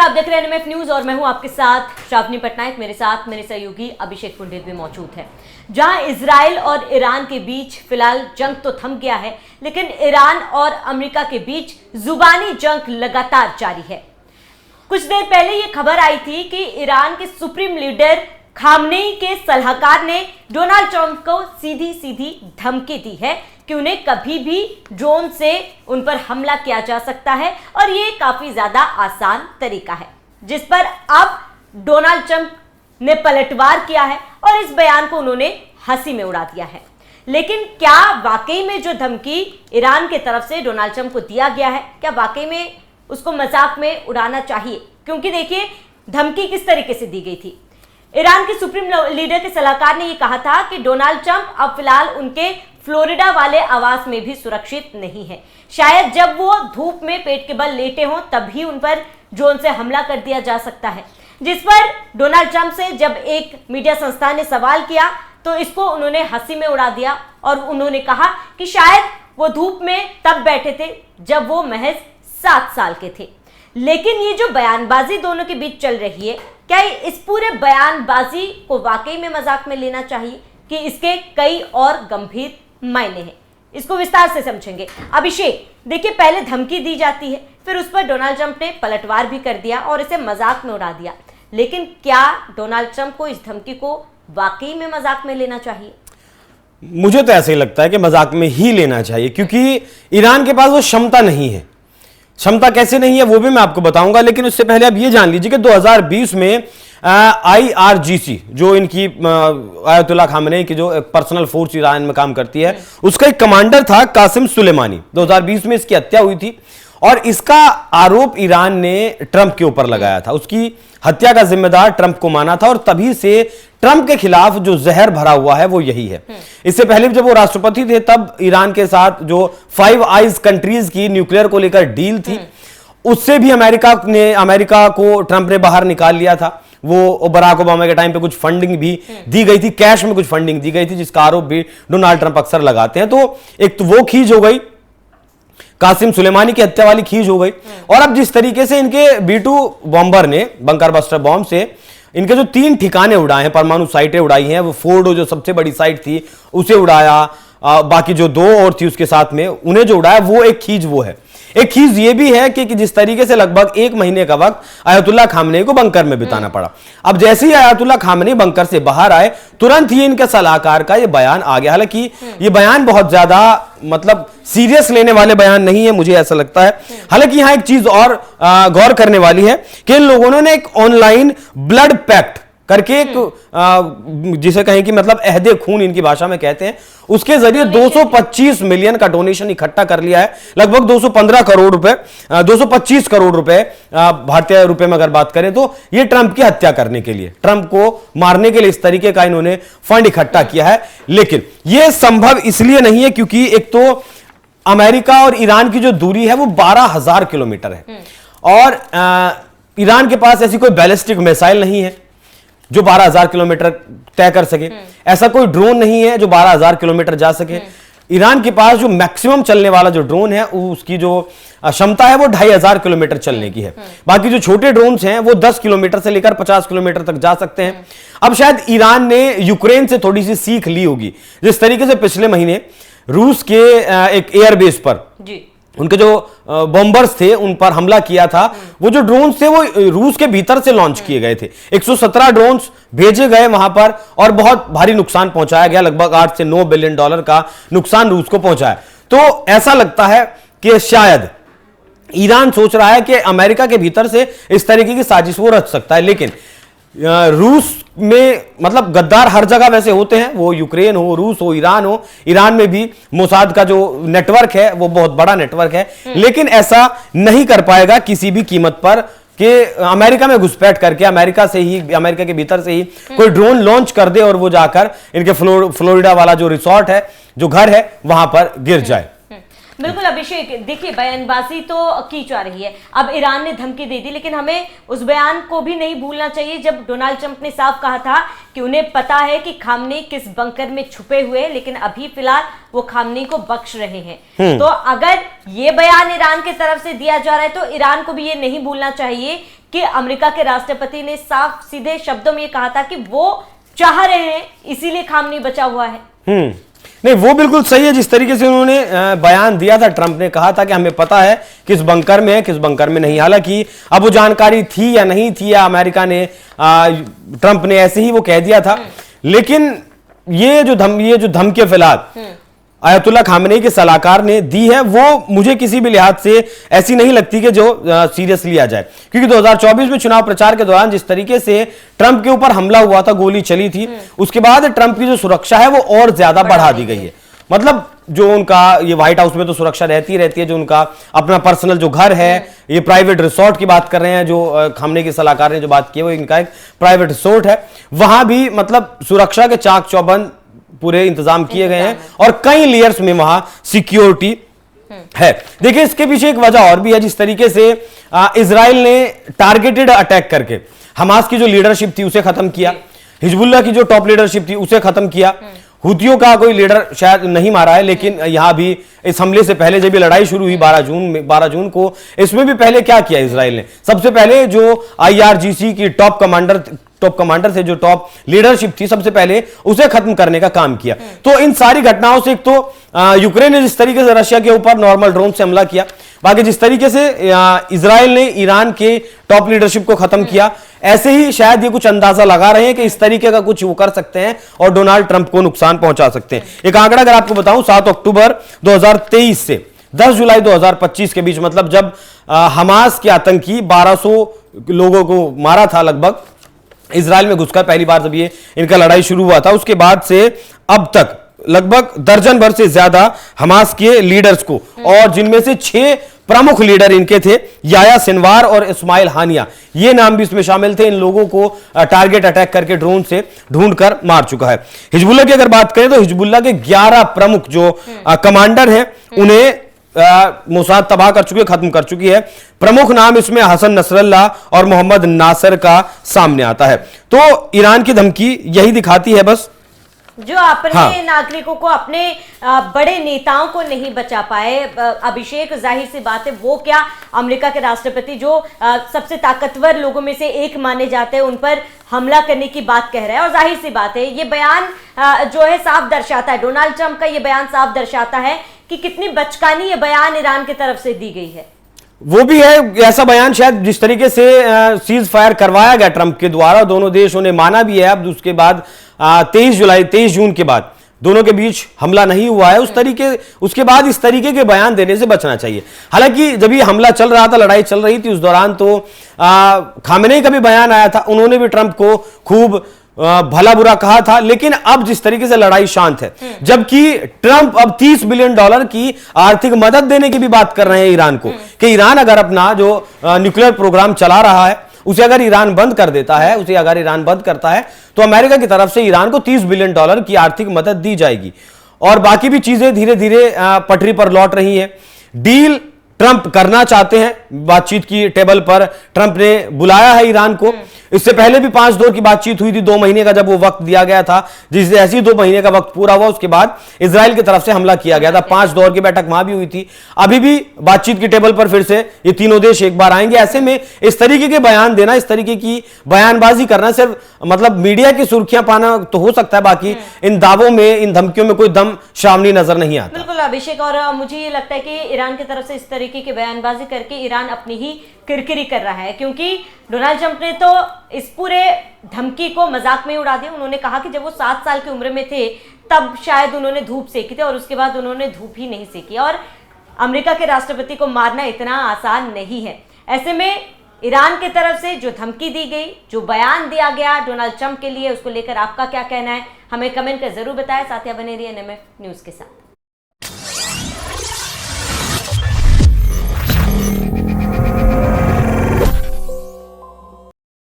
आप देख रहे हैं NMF न्यूज और मैं हूं आपके साथ श्रावणी पटनायक। मेरे साथ मेरे सहयोगी अभिषेक पुंडित भी मौजूद है। जहां इजराइल और ईरान के बीच फिलहाल जंग तो थम गया है, लेकिन ईरान और अमेरिका के बीच जुबानी जंग लगातार जारी है। कुछ देर पहले ये खबर आई थी कि ईरान के सुप्रीम लीडर खामनेई के सलाहकार ने डोनाल्ड ट्रंप को सीधी सीधी धमकी दी है कि उन्हें कभी भी ड्रोन से उन पर हमला किया जा सकता है और ये काफी ज्यादा आसान तरीका है, जिस पर अब डोनाल्ड ट्रंप ने पलटवार किया है और इस बयान को उन्होंने हंसी में उड़ा दिया है। लेकिन क्या वाकई में जो धमकी ईरान की तरफ से डोनाल्ड ट्रंप को दिया गया है, क्या वाकई में उसको मजाक में उड़ाना चाहिए? क्योंकि देखिए धमकी किस तरीके से दी गई थी। ईरान के सुप्रीम लीडर के सलाहकार ने यह कहा था कि डोनाल्ड ट्रंप अब फिलहाल उनके फ्लोरिडा वाले आवास में भी सुरक्षित नहीं है। शायद जब वो धूप में पेट के बल लेटे हों तभी उन पर ड्रोन से हमला कर दिया जा सकता है। जिस पर डोनाल्ड ट्रंप से जब एक मीडिया संस्था ने सवाल किया तो इसको उन्होंने हंसी में उड़ा दिया और उन्होंने कहा कि शायद वो धूप में तब बैठे थे जब वो महज 7 साल के थे। लेकिन ये जो बयानबाजी दोनों के बीच चल रही है, क्या इस पूरे बयानबाजी को वाकई में मजाक में लेना चाहिए कि इसके कई और गंभीर मायने हैं? इसको विस्तार से समझेंगे। अभिषेक, देखिए पहले धमकी दी जाती है, फिर उस पर डोनाल्ड ट्रंप ने पलटवार भी कर दिया और इसे मजाक में उड़ा दिया। लेकिन क्या डोनाल्ड ट्रंप को इस धमकी को वाकई में मजाक में लेना चाहिए? मुझे तो ऐसे ही लगता है कि मजाक में ही लेना चाहिए, क्योंकि ईरान के पास वो क्षमता नहीं है। क्षमता कैसे नहीं है वो भी मैं आपको बताऊंगा, लेकिन उससे पहले आप ये जान लीजिए कि 2020 में IRGC जो इनकी आयतुल्लाह खामनेई की जो पर्सनल फोर्स ईरान में काम करती है, उसका एक कमांडर था कासिम सुलेमानी। 2020 में इसकी हत्या हुई थी और इसका आरोप ईरान ने ट्रंप के ऊपर लगाया था। उसकी हत्या का जिम्मेदार ट्रंप को माना था और तभी से ट्रंप के खिलाफ जो जहर भरा हुआ है वो यही है। इससे पहले जब वो राष्ट्रपति थे तब ईरान के साथ जो 5 आइज कंट्रीज की न्यूक्लियर को लेकर डील थी, उससे भी अमेरिका को ट्रंप ने बाहर निकाल लिया था। वो बराक ओबामा के टाइम पे कुछ फंडिंग भी दी गई थी, कैश में कुछ फंडिंग दी गई थी, जिसका आरोप भी डोनाल्ड ट्रंप अक्सर लगाते हैं। तो एक तो वो खींच हो गई, कासिम सुलेमानी की हत्या वाली खींच हो गई। और अब जिस तरीके से इनके B2 बॉम्बर ने बंकर बस्टर बॉम्ब से इनके जो 3 ठिकाने उड़ाए हैं, परमाणु साइटें उड़ाई हैं, वो फोर्डो जो सबसे बड़ी साइट थी उसे उड़ाया, बाकी जो 2 और थी उसके साथ में उन्हें जो उड़ाया, वो एक खींच वो है। एक खींच ये भी है कि जिस तरीके से लगभग 1 महीने का वक्त आयतुल्लाह खामनेई को बंकर में बिताना पड़ा। अब जैसे ही आयतुल्लाह खामनेई बंकर से बाहर आए, तुरंत ही इनके सलाहकार का ये बयान आ गया। हालांकि ये बयान बहुत ज्यादा मतलब सीरियस लेने वाले बयान नहीं है, मुझे ऐसा लगता है। हालांकि यहां एक चीज और गौर करने वाली है कि इन लोगों ने एक ऑनलाइन ब्लड पैक्ट करके एक जिसे कहें कि मतलब अहदे खून इनकी भाषा में कहते हैं, उसके जरिए 225 मिलियन का डोनेशन इकट्ठा कर लिया है। लगभग 215 करोड़ रुपए, 225 करोड़ रुपए भारतीय रुपए में अगर बात करें तो ये ट्रंप की हत्या करने के लिए, ट्रंप को मारने के लिए इस तरीके का इन्होंने फंड इकट्ठा किया है। लेकिन यह संभव इसलिए नहीं है क्योंकि एक तो अमेरिका और ईरान की जो दूरी है वो 12,000 किलोमीटर है और ईरान के पास ऐसी कोई बैलिस्टिक मिसाइल नहीं है जो 12,000 किलोमीटर तय कर सके। ऐसा कोई ड्रोन नहीं है जो 12,000 किलोमीटर जा सके। ईरान के पास जो मैक्सिमम चलने वाला जो ड्रोन है उसकी जो क्षमता है वो 2,500 किलोमीटर चलने की है। बाकी जो छोटे ड्रोन्स हैं वो 10 किलोमीटर से लेकर 50 किलोमीटर तक जा सकते हैं। अब शायद ईरान ने यूक्रेन से थोड़ी सी सीख ली होगी, जिस तरीके से पिछले महीने रूस के एक एयरबेस पर उनके जो बॉम्बर्स थे उन पर हमला किया था। वो जो ड्रोन्स थे वो रूस के भीतर से लॉन्च किए गए थे। 117 ड्रोन्स भेजे गए वहां पर और बहुत भारी नुकसान पहुंचाया गया। लगभग 8 से 9 बिलियन डॉलर का नुकसान रूस को पहुंचाया। तो ऐसा लगता है कि शायद ईरान सोच रहा है कि अमेरिका के भीतर से इस तरीके की साजिश वो रच सकता है। लेकिन रूस में मतलब गद्दार हर जगह वैसे होते हैं, वो यूक्रेन हो, रूस हो, ईरान हो। ईरान में भी मोसाद का जो नेटवर्क है वो बहुत बड़ा नेटवर्क है, लेकिन ऐसा नहीं कर पाएगा किसी भी कीमत पर कि अमेरिका में घुसपैठ करके अमेरिका के भीतर से ही कोई ड्रोन लॉन्च कर दे और वो जाकर इनके फ्लोरिडा वाला जो रिसोर्ट है, जो घर है, वहां पर गिर जाए। बिल्कुल अभिषेक, देखिए बयानबाजी तो की जा रही है। अब ईरान ने धमकी दे दी, लेकिन हमें उस बयान को भी नहीं भूलना चाहिए जब डोनाल्ड ट्रंप ने साफ कहा था कि उन्हें पता है कि खामनेई किस बंकर में छुपे हुए, लेकिन अभी फिलहाल वो खामनेई को बख्श रहे हैं। तो अगर ये बयान ईरान की तरफ से दिया जा रहा है तो ईरान को भी ये नहीं भूलना चाहिए कि अमेरिका के राष्ट्रपति ने साफ सीधे शब्दों में ये कहा था कि वो चाह रहे हैं, इसीलिए खाम नहीं बचा हुआ है। नहीं, वो बिल्कुल सही है जिस तरीके से उन्होंने बयान दिया था। ट्रंप ने कहा था कि हमें पता है किस बंकर में है, किस बंकर में नहीं। हालांकि अब वो जानकारी थी या नहीं थी, या अमेरिका ने ट्रंप ने ऐसे ही वो कह दिया था, लेकिन ये जो धमकी फिलहाल आयतुल्ला खामेनी के सलाहकार ने दी है, वो मुझे किसी भी लिहाज से ऐसी नहीं लगती कि जो सीरियस लिया जाए। क्योंकि 2024 में चुनाव प्रचार के दौरान जिस तरीके से ट्रंप के ऊपर हमला हुआ था, गोली चली थी, उसके बाद ट्रंप की जो सुरक्षा है वो और ज्यादा बढ़ा दी गई है। मतलब जो उनका ये व्हाइट हाउस में तो सुरक्षा रहती है, जो उनका अपना पर्सनल जो घर है, ये प्राइवेट रिसोर्ट की बात कर रहे हैं, जो खामने के सलाहकार ने जो बात की है वो इनका एक प्राइवेट रिसोर्ट है, वहां भी मतलब सुरक्षा के चाक चौबंद पूरे इंतजाम किए गए हैं और कई लेयर्स में वहां सिक्योरिटी है। देखिए, इसके पीछे एक वजह और भी है। जिस तरीके से इजराइल ने टारगेटेड अटैक करके हमास की जो लीडरशिप थी उसे खत्म किया, हिजबुल्लाह की जो टॉप लीडरशिप थी उसे खत्म किया, हुतियों का कोई लीडर शायद नहीं मारा है, लेकिन यहां भी इस हमले से पहले जब ये लड़ाई शुरू हुई 12 जून को, इसमें भी पहले क्या किया इजराइल ने? सबसे पहले जो IRGC की टॉप कमांडर थे, जो टॉप लीडरशिप थी, सबसे पहले उसे खत्म करने का काम किया। तो इन सारी घटनाओं से एक तो यूक्रेन ने जिस तरीके से रशिया के ऊपर नॉर्मल ड्रोन से हमला किया, बाकी जिस तरीके से इजराइल ने ईरान के टॉप लीडरशिप को खत्म किया, ऐसे ही शायद ये कुछ अंदाजा लगा रहे हैं कि इस तरीके का कुछ वो कर सकते हैं और डोनाल्ड ट्रंप को नुकसान पहुंचा सकते हैं। एक आंकड़ा अगर आपको बताऊं, 7 अक्टूबर 2023 से 10 जुलाई 2025 के बीच, मतलब जब हमास के आतंकी 1200 लोगों को मारा था लगभग इजराइल में घुसकर, पहली बार जब ये इनका लड़ाई शुरू हुआ था, उसके बाद से अब तक लगभग दर्जन भर से ज्यादा हमास के लीडर्स को, और जिनमें से 6 प्रमुख लीडर इनके थे, याया सिनवार और इस्माइल हानिया, ये नाम भी इसमें शामिल थे। इन लोगों को टारगेट अटैक करके ड्रोन से ढूंढकर मार चुका है। हिजबुल्लाह की अगर बात करें तो हिजबुल्लाह के 11 प्रमुख जो कमांडर हैं उन्हें मोसाद तबाह कर चुकी है, खत्म कर चुकी है। प्रमुख नाम इसमें हसन नसरल्लाह और मोहम्मद नासर का सामने आता है। तो ईरान की धमकी यही दिखाती है बस, जो अपने नागरिकों को, अपने बड़े नेताओं को नहीं बचा पाए अभिषेक, जाहिर सी बात है, वो क्या अमेरिका के राष्ट्रपति जो सबसे ताकतवर लोगों में से एक माने जाते हैं, उन पर हमला करने की बात कह रहा है। और जाहिर सी बात है, ये बयान जो है साफ दर्शाता है, डोनाल्ड ट्रंप का ये बयान साफ दर्शाता है कि कितनी बचकानी ये बयान ईरान की तरफ से दी गई है। वो भी है, ऐसा बयान शायद जिस तरीके से सीज फायर करवाया गया ट्रंप के द्वारा, दोनों देशों ने माना भी है। अब उसके बाद 23 जून के बाद दोनों के बीच हमला नहीं हुआ है, उसके बाद इस तरीके के बयान देने से बचना चाहिए। हालांकि जब ये हमला चल रहा था, लड़ाई चल रही थी, उस दौरान तो खामेनी का भी बयान आया था, उन्होंने भी ट्रंप को खूब भला बुरा कहा था। लेकिन अब जिस तरीके से लड़ाई शांत है, जबकि ट्रंप अब $30 बिलियन की आर्थिक मदद देने की भी बात कर रहे हैं ईरान को, कि ईरान अगर अपना जो न्यूक्लियर प्रोग्राम चला रहा है उसे अगर ईरान बंद कर देता है, उसे अगर ईरान बंद करता है, तो अमेरिका की तरफ से ईरान को $30 बिलियन की आर्थिक मदद दी जाएगी। और बाकी भी चीजें धीरे धीरे पटरी पर लौट रही हैं। डील ट्रंप करना चाहते हैं, बातचीत की टेबल पर ट्रंप ने बुलाया है ईरान को। इससे पहले भी 5 दौर की बातचीत हुई थी, 2 महीने का जब वो वक्त दिया गया था, जिससे ऐसे ही 2 महीने का वक्त पूरा हुआ, उसके बाद इजराइल की तरफ से हमला किया गया था। 5 दौर की बैठक वहां भी हुई थी। अभी भी बातचीत की टेबल पर फिर से ये तीनों देश एक बार आएंगे। ऐसे में इस तरीके के बयान देना, इस तरीके की बयानबाजी करना सिर्फ मतलब मीडिया की सुर्खियां पाना तो हो सकता है, बाकी इन दावों में, इन धमकियों में कोई दम सामने नजर नहीं आता। बिल्कुल अभिषेक, और मुझे ये लगता है कि ईरान की तरफ से इस तरीके की बयानबाजी करके ईरान अपनी ही किरकिरी कर रहा है, क्योंकि डोनाल्ड ट्रंप ने तो इस पूरे धमकी को मजाक में उड़ा दिया। उन्होंने कहा कि जब वो 7 साल की उम्र में थे तब शायद उन्होंने धूप सेकी थी, और उसके बाद उन्होंने धूप ही नहीं सेकी। और अमेरिका के राष्ट्रपति को मारना इतना आसान नहीं है। ऐसे में ईरान की तरफ से जो धमकी दी गई, जो बयान दिया गया डोनाल्ड ट्रंप के लिए, उसको लेकर आपका क्या कहना है, हमें कमेंट कर जरूर बताएं। साथ ही बने रहिए NMF न्यूज के साथ।